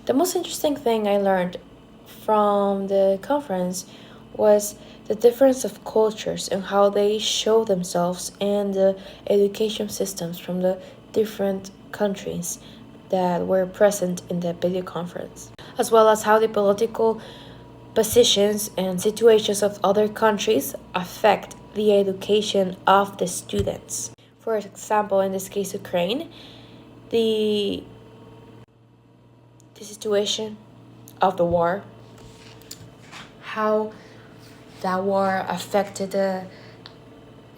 The most interesting thing I learned from the conference was the difference of cultures and how they show themselves and the education systems from the different countries that were present in the video conference, as well as how the political positions and situations of other countries affect the education of the students. For example, in this case, Ukraine, the the situation of the war, how that war affected the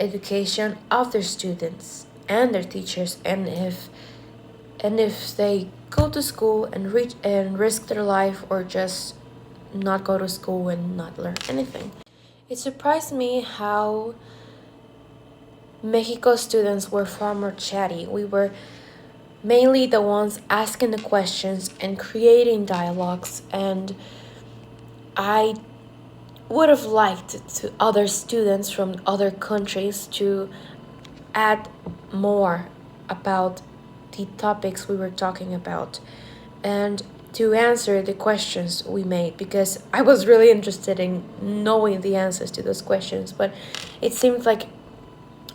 education of their students and their teachers, and if they go to school and reach and risk their life, or just not go to school and not learn anything. It surprised me how Mexico students were far more chatty. We were mainly the ones asking the questions and creating dialogues, and I would have liked to other students from other countries to add more about the topics we were talking about and to answer the questions we made, because I was really interested in knowing the answers to those questions, but it seemed like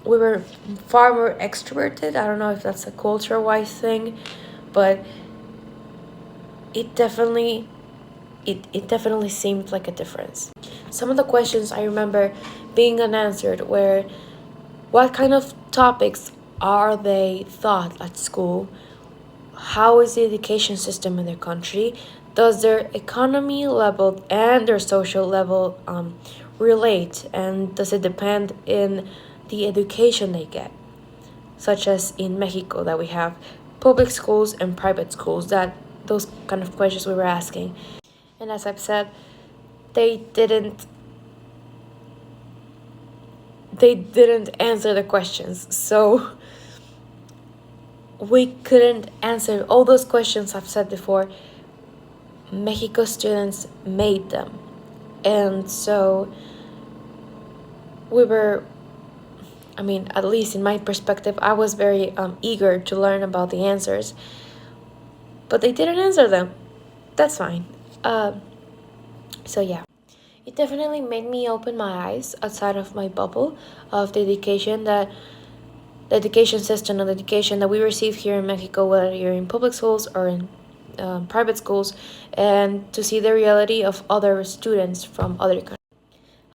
we were far more extroverted. I don't know if that's a culture-wise thing, but it definitely it definitely seemed like a difference. Some of the questions I remember being unanswered were, what kind of topics are they taught at school? How is the education system in their country? Does their economy level and their social level relate? And does it depend in the education they get? Such as in Mexico, that we have public schools and private schools, that those kind of questions we were asking. And as I've said, they didn't they didn't answer the questions. So we couldn't answer all those questions I've said before. Mexico students made them. And so we were, at least in my perspective, I was very eager to learn about the answers. But they didn't answer them. That's fine. So yeah. It definitely made me open my eyes outside of my bubble of the education system and the education that we receive here in Mexico, whether you're in public schools or in private schools, and to see the reality of other students from other countries.